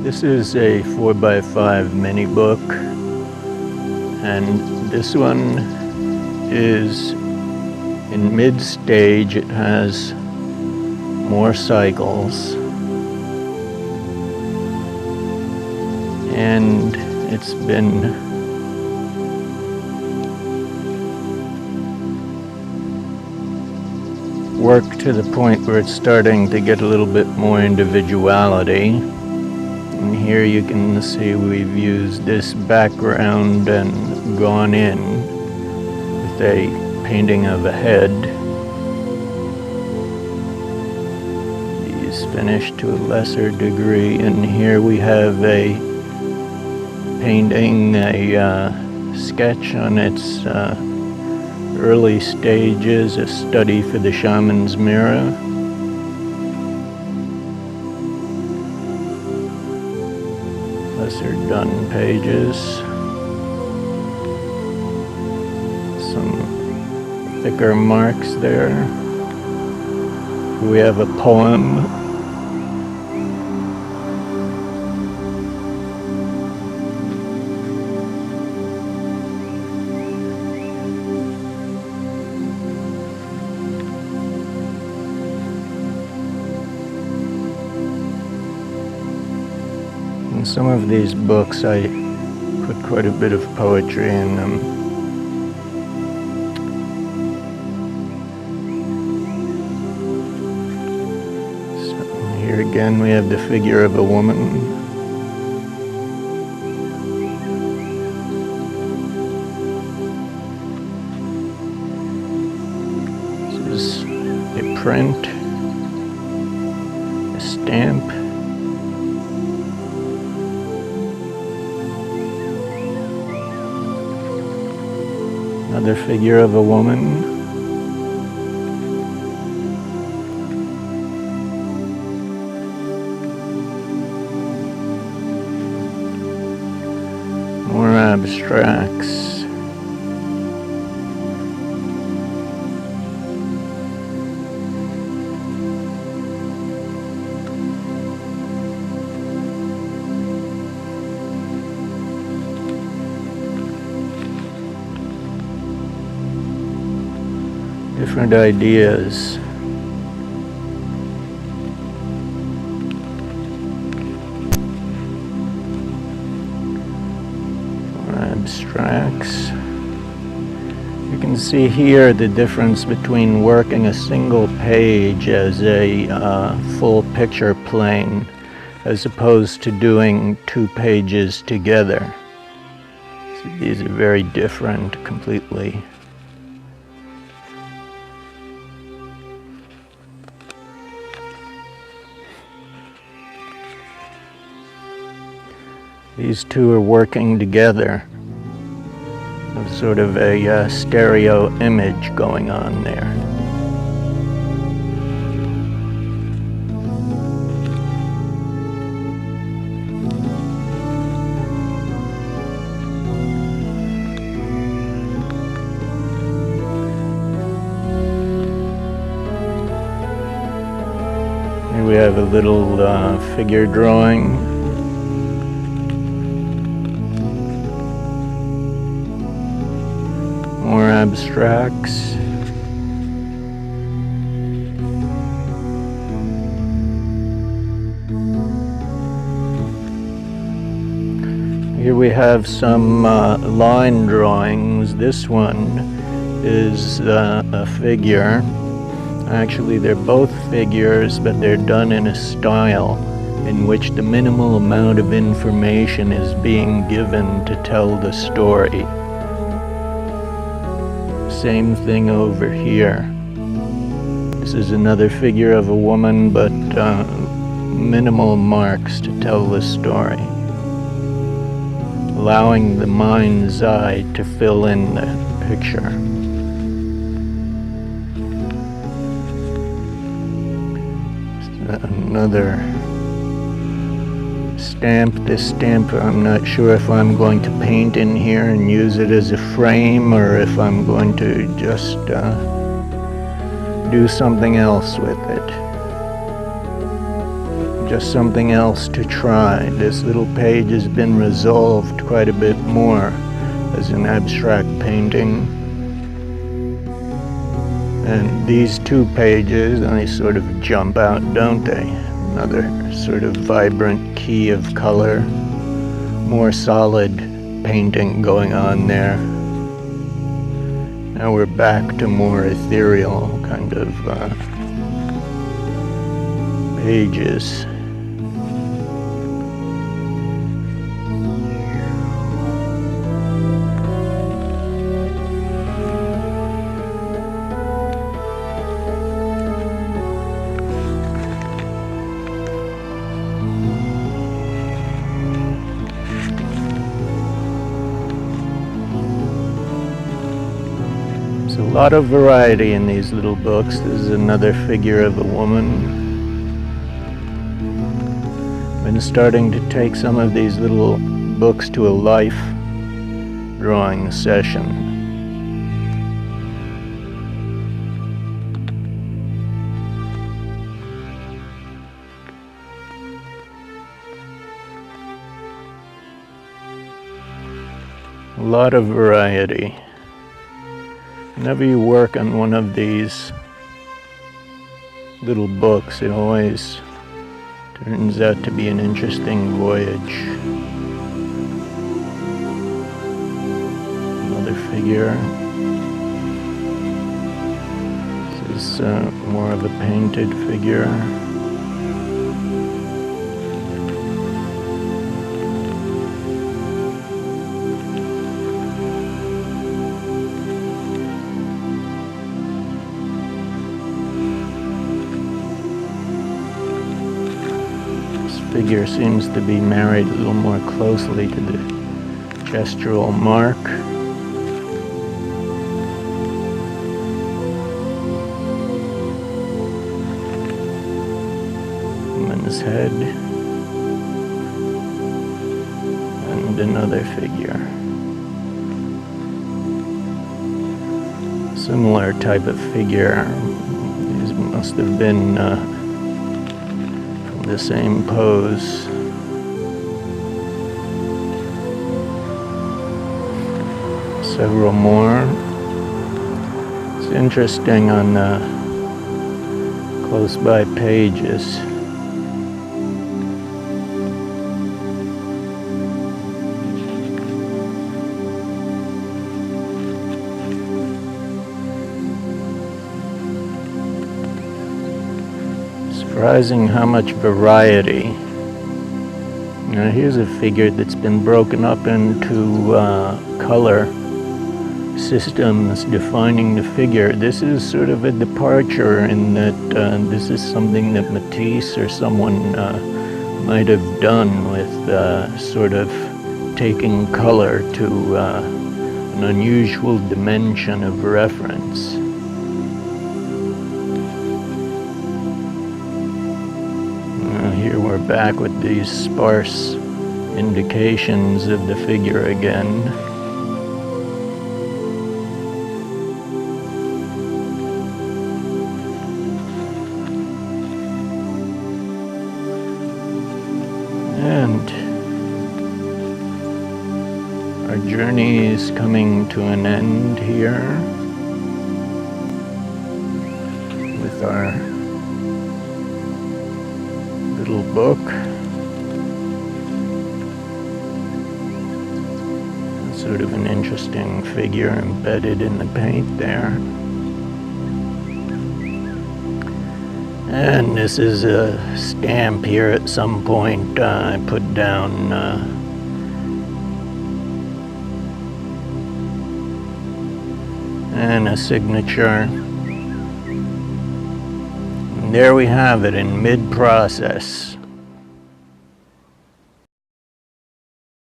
This is a 4x5 mini book, and this one is in mid-stage. It has more cycles, and it's been worked to the point where it's starting to get a little bit more individuality. And here you can see we've used this background and gone in with a painting of a head. These finished to a lesser degree, and here we have a painting, a sketch on its early stages, a study for the shaman's mirror. Lesser done pages. Some thicker marks there. We have a poem. In some of these books I put quite a bit of poetry in them. So here again we have the figure of a woman. This is a print, a stamp. Another figure of a woman. More abstracts. Different ideas. More abstracts. You can see here the difference between working a single page as a full picture plane as opposed to doing two pages together. So these are very different completely. These two are working together. There's sort of a stereo image going on there. Here we have a little figure drawing. More abstracts. Here we have some line drawings. This one is a figure. Actually, they're both figures, but they're done in a style in which the minimal amount of information is being given to tell the story. Same thing over here. This is another figure of a woman, but minimal marks to tell the story, allowing the mind's eye to fill in the picture. Another stamp. This stamp, I'm not sure if I'm going to paint in here and use it as a frame or if I'm going to just do something else with it. just something else to try. This little page has been resolved quite a bit more as an abstract painting. And these two pages, they sort of jump out, don't they? Another sort of vibrant key of color, more solid painting going on there. Now we're back to more ethereal kind of pages. There's a lot of variety in these little books. This is another figure of a woman. Been starting to take some of these little books to a life drawing session. A lot of variety. Whenever you work on one of these little books, it always turns out to be an interesting voyage. Another figure. This is more of a painted figure. Figure seems to be married a little more closely to the gestural mark. Woman's head. And another figure. Similar type of figure. These must have been the same pose. Several more. It's interesting on the close by pages. Surprising how much variety. Now here's a figure that's been broken up into color systems defining the figure. This is sort of a departure in that this is something that Matisse or someone might have done with sort of taking color to an unusual dimension of reference. Here we're back with these sparse indications of the figure again. And our journey is coming to an end here with our little book. Sort of an interesting figure embedded in the paint there. And this is a stamp here at some point I put down and a signature. And there we have it in mid-process.